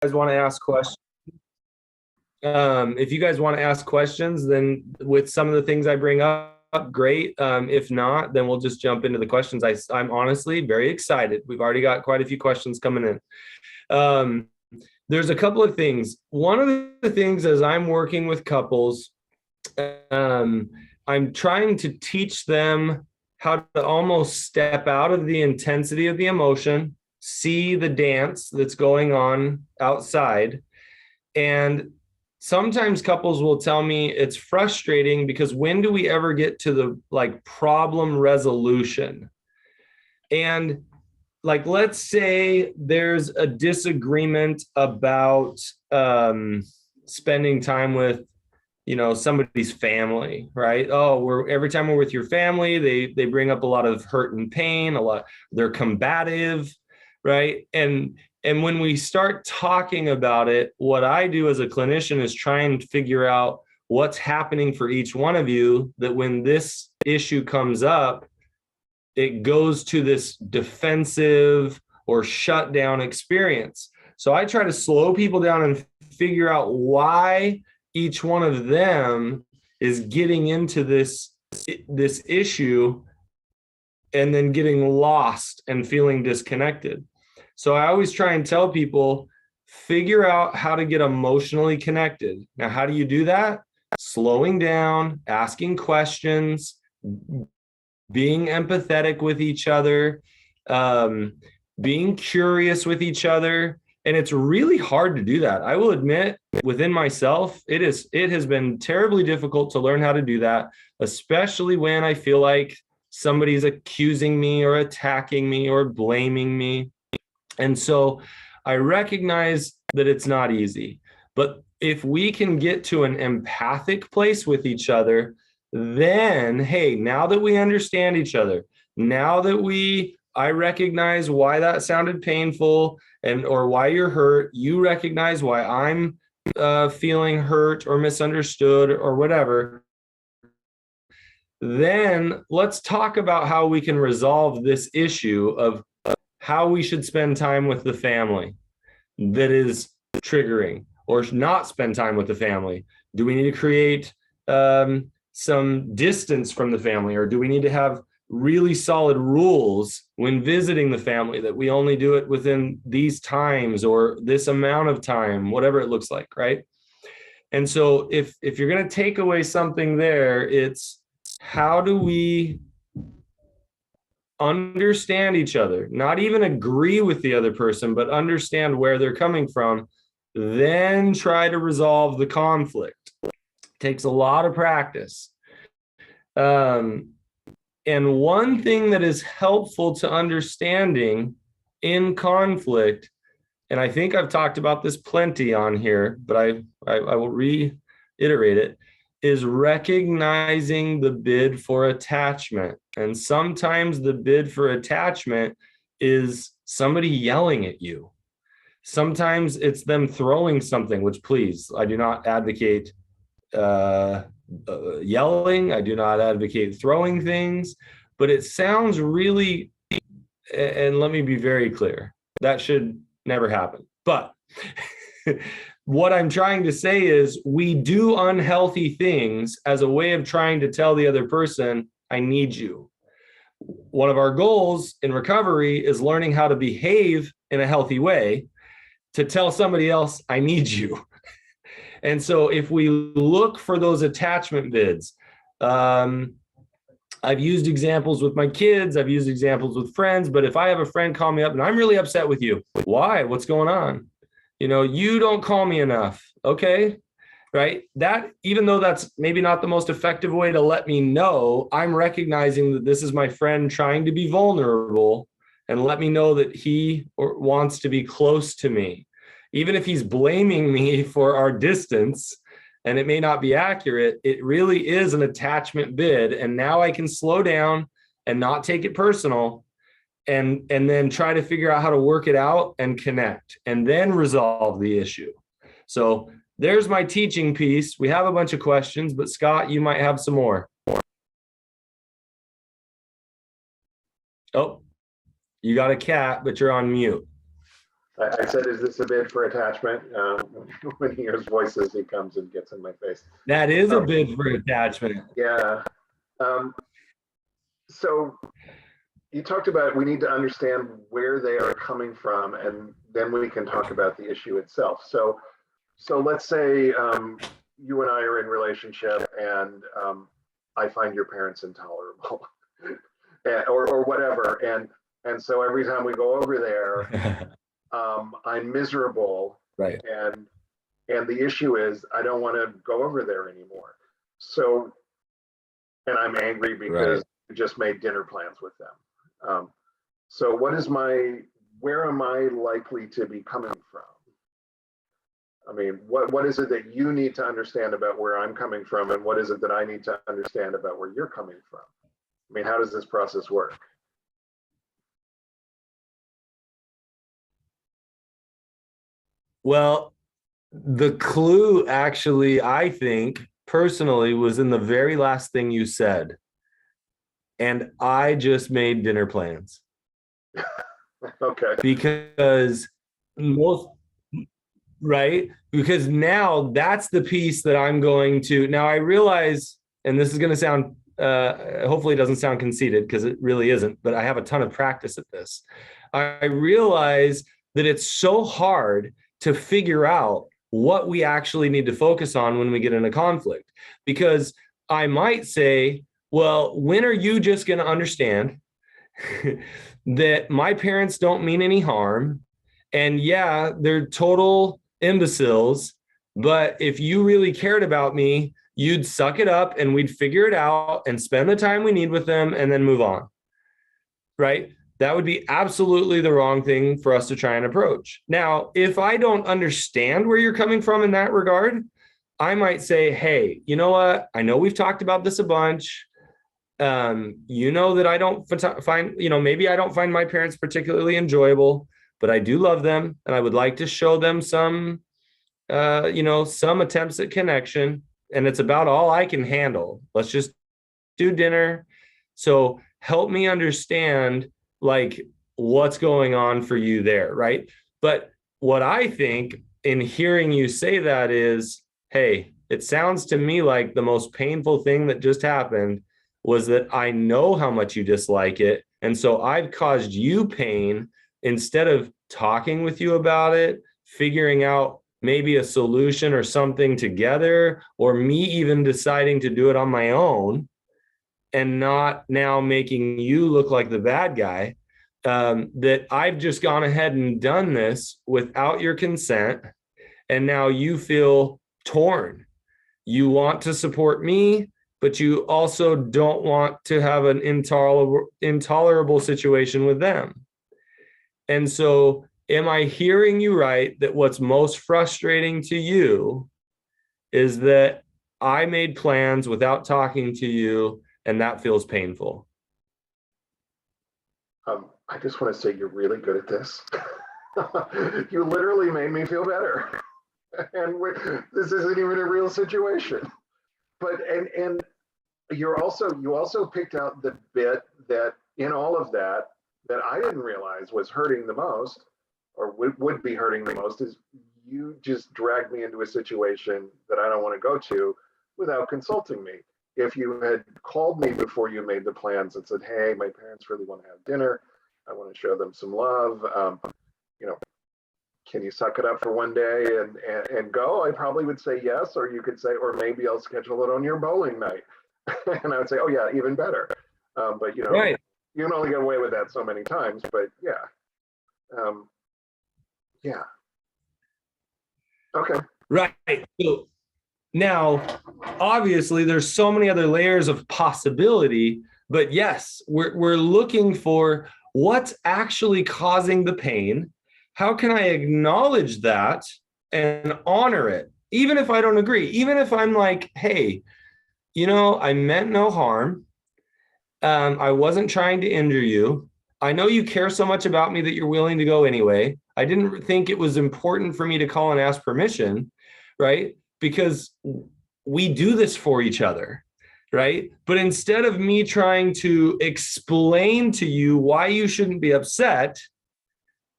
guys want to ask questions, if you guys want to ask questions, then with some of the things I bring up, great. If not, then we'll just jump into the questions. I'm honestly very excited. We've already got quite a few questions coming in. There's a couple of things. One of the things as I'm working with couples, I'm trying to teach them how to almost step out of the intensity of the emotion, see the dance that's going on outside. And sometimes couples will tell me it's frustrating because when do we ever get to the like problem resolution? And like, let's say there's a disagreement about spending time with, somebody's family, right? Oh, every time we're with your family, they bring up a lot of hurt and pain, they're combative, right? And when we start talking about it, what I do as a clinician is try and figure out what's happening for each one of you, that when this issue comes up, it goes to this defensive or shutdown experience. So I try to slow people down and figure out why each one of them is getting into this issue and then getting lost and feeling disconnected. So I always try and tell people, figure out how to get emotionally connected. Now, how do you do that? Slowing down, asking questions, being empathetic with each other, being curious with each other. And it's really hard to do that. I will admit, within myself, it has been terribly difficult to learn how to do that, especially when I feel like somebody's accusing me or attacking me or blaming me. And so I recognize that it's not easy. But if we can get to an empathic place with each other, then, hey, now that we understand each other, now that I recognize why that sounded painful or why you're hurt, you recognize why I'm feeling hurt or misunderstood or whatever, then let's talk about how we can resolve this issue of how we should spend time with the family that is triggering, or not spend time with the family. Do we need to create some distance from the family, or do we need to have really solid rules when visiting the family that we only do it within these times or this amount of time, whatever it looks like, right? And so if you're going to take away something there, it's how do we understand each other, not even agree with the other person, but understand where they're coming from, then try to resolve the conflict. It takes a lot of practice. And one thing that is helpful to understanding in conflict, and I think I've talked about this plenty on here, but I will reiterate it, is recognizing the bid for attachment. And sometimes the bid for attachment is somebody yelling at you. Sometimes it's them throwing something, which, please, I do not advocate yelling. I do not advocate throwing things, but it sounds really, and let me be very clear, that should never happen. But what I'm trying to say is we do unhealthy things as a way of trying to tell the other person, I need you. One of our goals in recovery is learning how to behave in a healthy way to tell somebody else, I need you. And so if we look for those attachment bids, I've used examples with my kids, I've used examples with friends, but if I have a friend call me up and I'm really upset with you, why? What's going on? You don't call me enough. Okay. Right. That, even though that's maybe not the most effective way to let me know, I'm recognizing that this is my friend trying to be vulnerable and let me know that he wants to be close to me. Even if he's blaming me for our distance and it may not be accurate, it really is an attachment bid. And now I can slow down and not take it personal and then try to figure out how to work it out and connect and then resolve the issue. So there's my teaching piece. We have a bunch of questions, but Scott, you might have some more. Oh, you got a cat, but you're on mute. I said, is this a bid for attachment? When he hears voices, he comes and gets in my face. That is a bid for attachment. Yeah. So you talked about we need to understand where they are coming from, and then we can talk about the issue itself. So let's say you and I are in relationship, and I find your parents intolerable, or whatever, and so every time we go over there, I'm miserable, right? And the issue is I don't want to go over there anymore. So, and I'm angry because we just made dinner plans with them. So where am I likely to be coming from? I mean, what is it that you need to understand about where I'm coming from, and what is it that I need to understand about where you're coming from? I mean, how does this process work? Well, the clue actually, I think personally, was in the very last thing you said. And I just made dinner plans. Okay. Because because now that's the piece that I'm going to, now I realize, and this is going to sound, hopefully it doesn't sound conceited, because it really isn't, but I have a ton of practice at this. I realize that it's so hard to figure out what we actually need to focus on when we get in a conflict, because I might say, well, when are you just going to understand that my parents don't mean any harm? And yeah, they're total imbeciles, but if you really cared about me, you'd suck it up and we'd figure it out and spend the time we need with them and then move on, right? That would be absolutely the wrong thing for us to try and approach. Now, if I don't understand where you're coming from in that regard, I might say, hey, you know what? I know we've talked about this a bunch. You know that I don't find, maybe I don't find my parents particularly enjoyable, but I do love them. And I would like to show them some attempts at connection. And it's about all I can handle. Let's just do dinner. So help me understand like what's going on for you there, right? But what I think in hearing you say that is, hey, it sounds to me like the most painful thing that just happened was that I know how much you dislike it. And so I've caused you pain instead of talking with you about it, figuring out maybe a solution or something together, or me even deciding to do it on my own and not now making you look like the bad guy, that I've just gone ahead and done this without your consent. And now you feel torn. You want to support me, but you also don't want to have an intolerable situation with them. And so am I hearing you right that what's most frustrating to you is that I made plans without talking to you, and that feels painful? I just want to say you're really good at this. You literally made me feel better. And this isn't even a real situation. But and you also picked out the bit that in all of that I didn't realize was hurting the most, or would be hurting the most, is you just dragged me into a situation that I don't want to go to without consulting me. If you had called me before you made the plans and said, hey, my parents really want to have dinner, I want to show them some love, can you suck it up for one day and go? I probably would say yes, or you could say, or maybe I'll schedule it on your bowling night. And I would say, oh yeah, even better. But right. You can only get away with that so many times, but yeah. Yeah. Okay. Right. So now, obviously, there's so many other layers of possibility, but yes, we're looking for what's actually causing the pain. How can I acknowledge that and honor it? Even if I don't agree, even if I'm like, hey, I meant no harm. I wasn't trying to injure you. I know you care so much about me that you're willing to go anyway. I didn't think it was important for me to call and ask permission, right? Because we do this for each other, right? But instead of me trying to explain to you why you shouldn't be upset,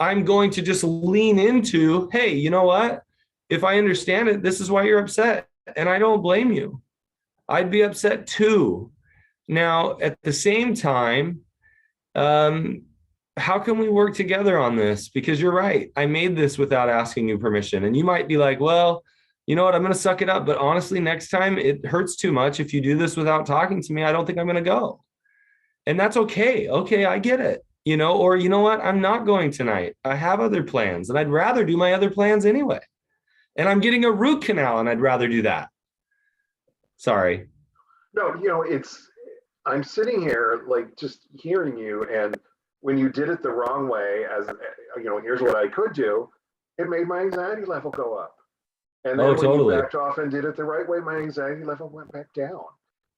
I'm going to just lean into, hey, you know what? If I understand it, this is why you're upset. And I don't blame you. I'd be upset too. Now, at the same time, how can we work together on this? Because you're right. I made this without asking you permission. And you might be like, well, you know what? I'm going to suck it up. But honestly, next time it hurts too much. If you do this without talking to me, I don't think I'm going to go. And that's okay. Okay, I get it. Or you know what? I'm not going tonight. I have other plans and I'd rather do my other plans anyway. And I'm getting a root canal and I'd rather do that. Sorry. No, I'm sitting here like just hearing you, and when you did it the wrong way, as here's what I could do, it made my anxiety level go up. And then when totally. you backed off and did it the right way, my anxiety level went back down.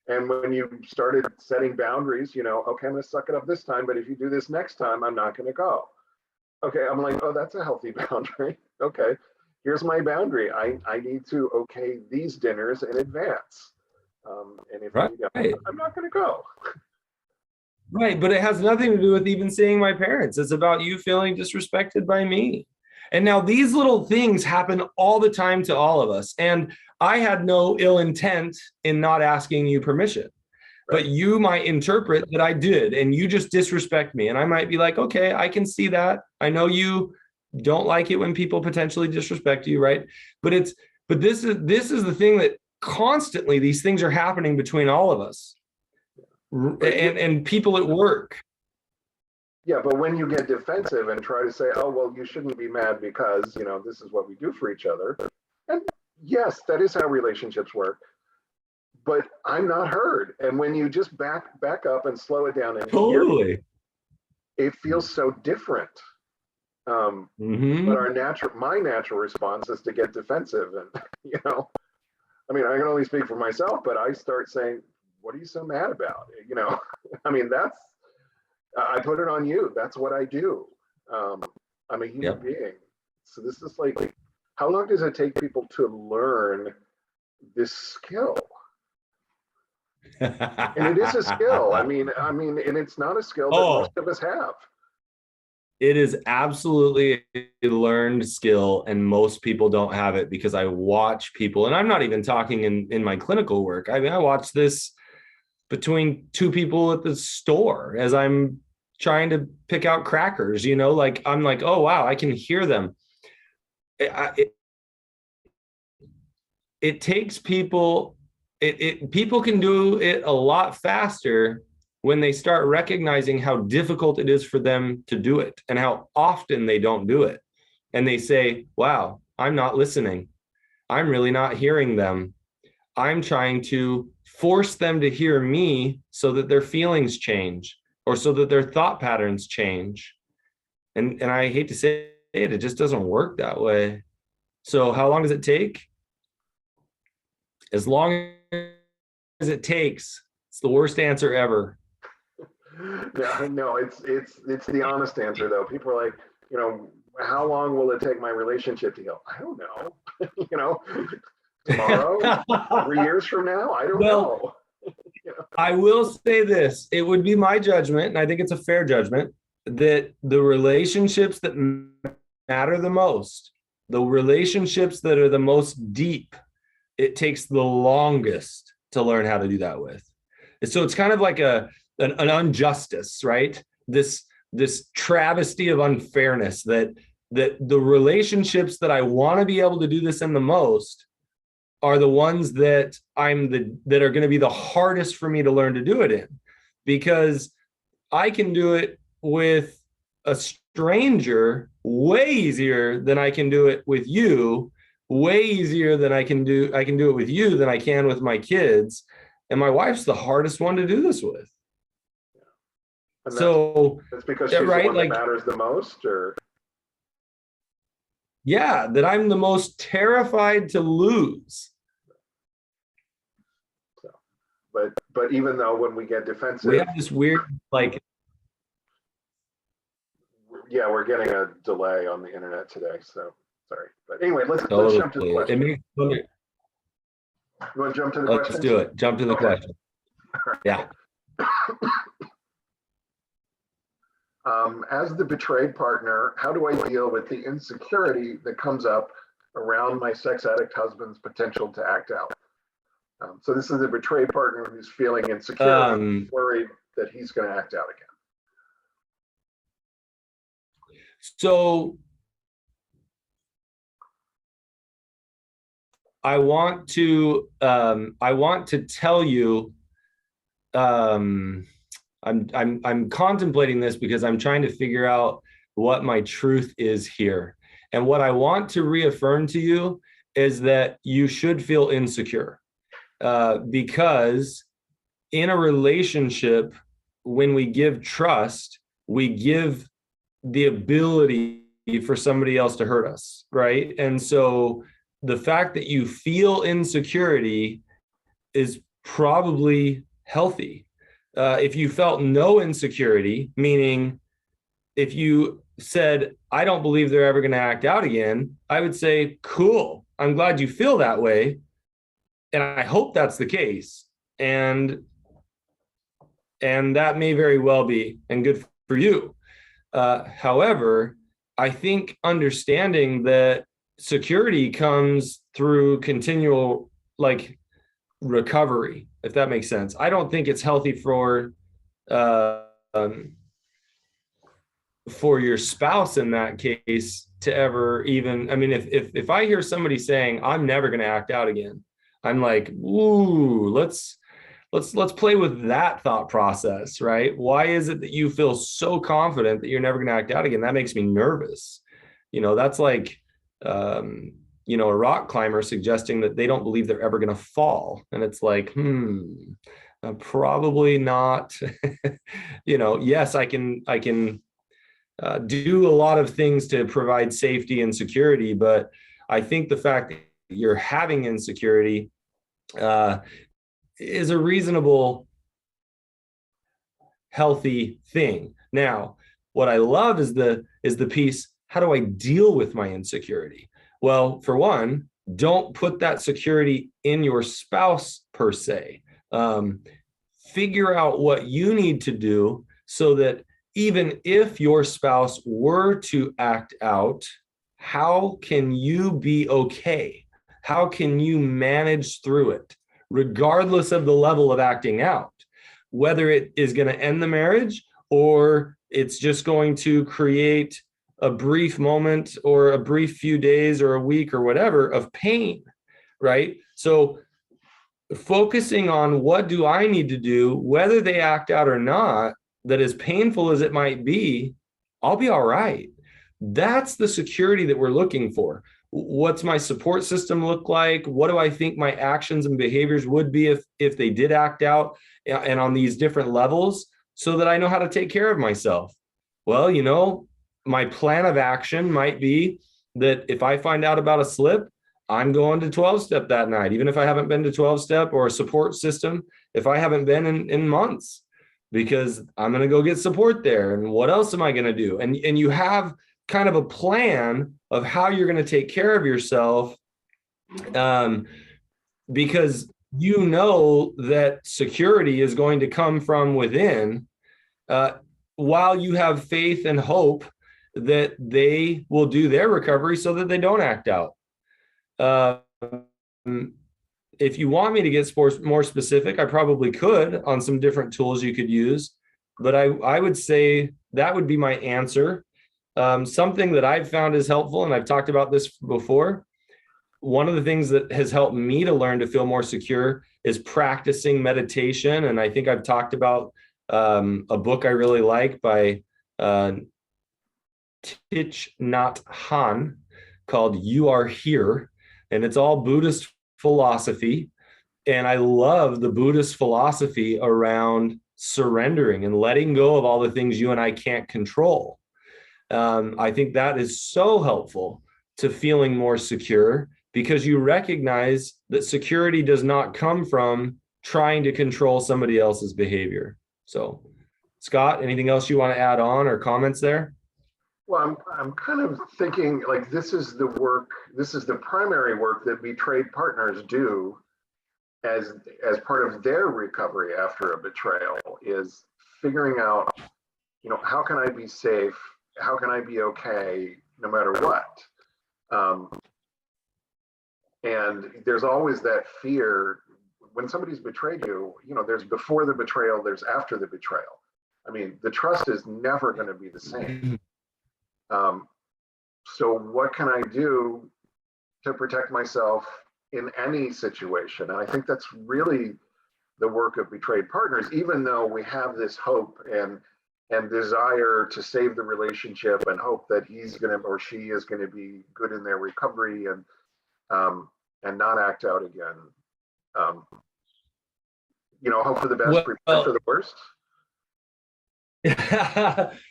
And when you started setting boundaries, okay, I'm going to suck it up this time, but if you do this next time, I'm not going to go. Okay, I'm like, oh, that's a healthy boundary. Okay, here's my boundary. I need to okay these dinners in advance. And if you don't, I'm not going to go. Right, but it has nothing to do with even seeing my parents. It's about you feeling disrespected by me. And now these little things happen all the time to all of us. And I had no ill intent in not asking you permission. But you might interpret that I did, and you just disrespect me. And I might be like, okay, I can see that. I know you don't like it when people potentially disrespect you, right? But this is the thing that constantly these things are happening between all of us and people at work. Yeah, but when you get defensive and try to say, oh, well, you shouldn't be mad because, this is what we do for each other. And yes, that is how relationships work. But I'm not heard. And when you just back up and slow it down and totally, it feels so different. But my natural response is to get defensive. And, I can only speak for myself, but I start saying, what are you so mad about? I put it on you. That's what I do. I'm a human being. So this is like, how long does it take people to learn this skill? And it is a skill. And it's not a skill that most of us have. It is absolutely a learned skill, and most people don't have it because I watch people, and I'm not even talking in my clinical work. I watch this between two people at the store as I'm trying to pick out crackers, I'm like, oh, wow, I can hear them. It takes people, people can do it a lot faster when they start recognizing how difficult it is for them to do it and how often they don't do it. And they say, wow, I'm not listening. I'm really not hearing them. I'm trying to force them to hear me so that their feelings change or so that their thought patterns change. And I hate to say it just doesn't work that way. So how long does it take? As long as it takes. It's the worst answer ever. No, it's the honest answer though. People are like, how long will it take my relationship to heal? I don't know. Tomorrow, 3 years from now, I don't know. I will say this, it would be my judgment, and I think it's a fair judgment, that the relationships that matter the most, the relationships that are the most deep, it takes the longest to learn how to do that with. So it's kind of like an injustice, right? This travesty of unfairness that the relationships that I want to be able to do this in the most are the ones that that are going to be the hardest for me to learn to do it in, because I can do it with a stranger way easier than I can do it with you, way easier than I can do it with you than I can with my kids. And my wife's the hardest one to do this with. And so that's because she's right, the one that matters the most, or that I'm the most terrified to lose. So, but even though when we get defensive, we have this weird we're getting a delay on the internet today, so sorry. But anyway, let's jump to the question. You want to jump to the question? Let's do it. Jump to the question. Yeah. As the betrayed partner, how do I deal with the insecurity that comes up around my sex addict husband's potential to act out? So this is a betrayed partner who's feeling insecure, worried that he's going to act out again. So I want to tell you, I'm contemplating this because I'm trying to figure out what my truth is here. And what I want to reaffirm to you is that you should feel insecure, because in a relationship, when we give trust, we give the ability for somebody else to hurt us, right? And so the fact that you feel insecurity is probably healthy. If you felt no insecurity, meaning if you said, I don't believe they're ever going to act out again, I would say, cool, I'm glad you feel that way. And I hope that's the case. And that may very well be, and good for you. However, I think understanding that security comes through continual recovery, if that makes sense. I don't think it's healthy for your spouse in that case to ever even, I mean, if I hear somebody saying, I'm never going to act out again, I'm like, ooh, let's play with that thought process, right? Why is it that you feel so confident that you're never going to act out again? That makes me nervous. That's like, a rock climber suggesting that they don't believe they're ever going to fall. And it's like, probably not. Yes, I can do a lot of things to provide safety and security, but I think the fact that you're having insecurity is a reasonable, healthy thing. Now, what I love is the piece, how do I deal with my insecurity? Well, for one, don't put that security in your spouse per se. Figure out what you need to do so that even if your spouse were to act out, how can you be okay? How can you manage through it, regardless of the level of acting out? Whether it is going to end the marriage or it's just going to create a brief moment or a brief few days or a week or whatever of pain, right? So focusing on what do I need to do, whether they act out or not, that as painful as it might be, I'll be all right. That's the security that we're looking for. What's my support system look like? What do I think my actions and behaviors would be if they did act out and on these different levels, so that I know how to take care of myself? Well, my plan of action might be that if I find out about a slip, I'm going to 12-step that night, even if I haven't been to 12-step or a support system, if I haven't been in months, because I'm going to go get support there. And what else am I going to do? And you have kind of a plan of how you're going to take care of yourself, because you know that security is going to come from within, while you have faith and hope that they will do their recovery so that they don't act out. If you want me to get more specific, I probably could on some different tools you could use, but I would say that would be my answer. Something that I've found is helpful, and I've talked about this before. One of the things that has helped me to learn to feel more secure is practicing meditation. And I think I've talked about a book I really like by Thich Nhat Hanh called You Are Here. And it's all Buddhist philosophy. And I love the Buddhist philosophy around surrendering and letting go of all the things you and I can't control. I think that is so helpful to feeling more secure, because you recognize that security does not come from trying to control somebody else's behavior. So, Scott, anything else you want to add on or comments there? Well, I'm kind of thinking like this is the primary work that betrayed partners do as part of their recovery after a betrayal, is figuring out how can I be safe? How can I be okay no matter what? And there's always that fear when somebody's betrayed you, there's before the betrayal, there's after the betrayal. I mean, the trust is never going to be the same. So what can I do to protect myself in any situation? And I think that's really the work of betrayed partners, even though we have this hope and desire to save the relationship and hope that he's going to or she is going to be good in their recovery and not act out again. Hope for the best, prepare for the worst.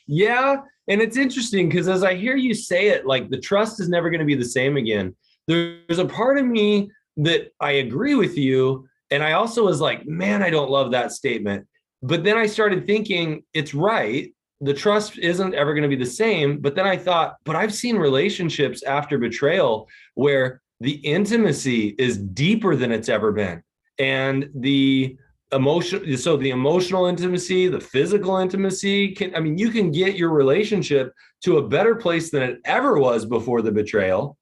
Yeah. And it's interesting because as I hear you say it, like the trust is never going to be the same again. There's a part of me that I agree with you. And I also was like, man, I don't love that statement. But then I started thinking it's right. The trust isn't ever going to be the same. But then I thought, but I've seen relationships after betrayal where the intimacy is deeper than it's ever been. And the emotional intimacy, the physical intimacy you can get your relationship to a better place than it ever was before the betrayal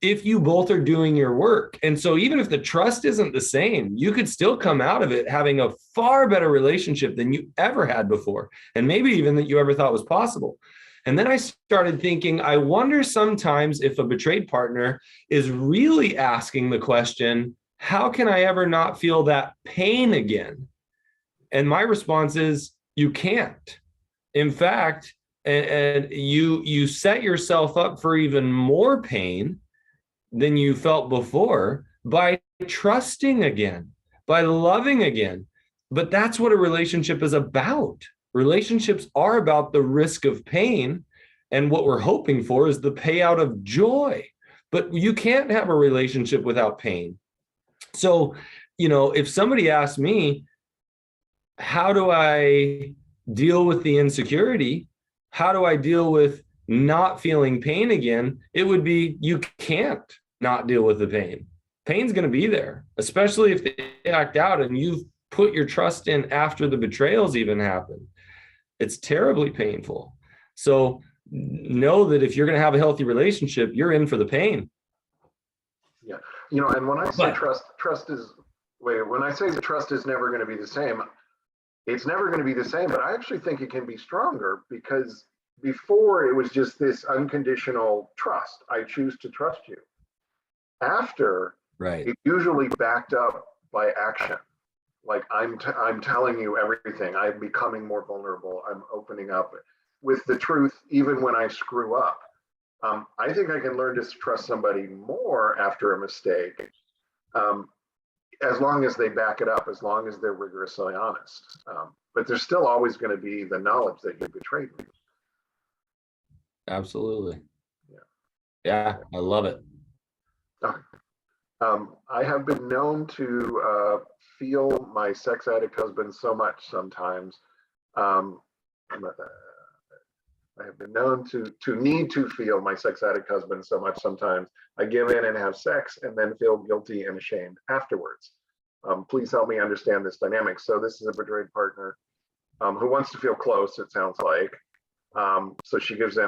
if you both are doing your work. And so even if the trust isn't the same, you could still come out of it having a far better relationship than you ever had before, and maybe even that you ever thought was possible. And then I started thinking, I wonder sometimes if a betrayed partner is really asking the question, how can I ever not feel that pain again? And my response is, you can't. In fact, and you set yourself up for even more pain than you felt before by trusting again, by loving again. But that's what a relationship is about. Relationships are about the risk of pain. And what we're hoping for is the payout of joy. But you can't have a relationship without pain. So, if somebody asked me, how do I deal with the insecurity? How do I deal with not feeling pain again? It would be, you can't not deal with the pain. Pain's going to be there, especially if they act out and you've put your trust in after the betrayals even happened. It's terribly painful. So know that if you're going to have a healthy relationship, you're in for the pain. Yeah. And when I say when I say the trust is never going to be the same, it's never going to be the same, but I actually think it can be stronger because before it was just this unconditional trust. I choose to trust you. After, right, it's usually backed up by action. Like I'm telling you everything. I'm becoming more vulnerable. I'm opening up with the truth, even when I screw up. I think I can learn to trust somebody more after a mistake, as long as they back it up, as long as they're rigorously honest. But there's still always going to be the knowledge that you betrayed me. Absolutely. Yeah, I love it. I have been known to feel my sex addict husband so much sometimes. I have been known to need to feel my sex addict husband so much sometimes. I give in and have sex and then feel guilty and ashamed afterwards. Please help me understand this dynamic. So this is a betrayed partner who wants to feel close, it sounds like. So she gives in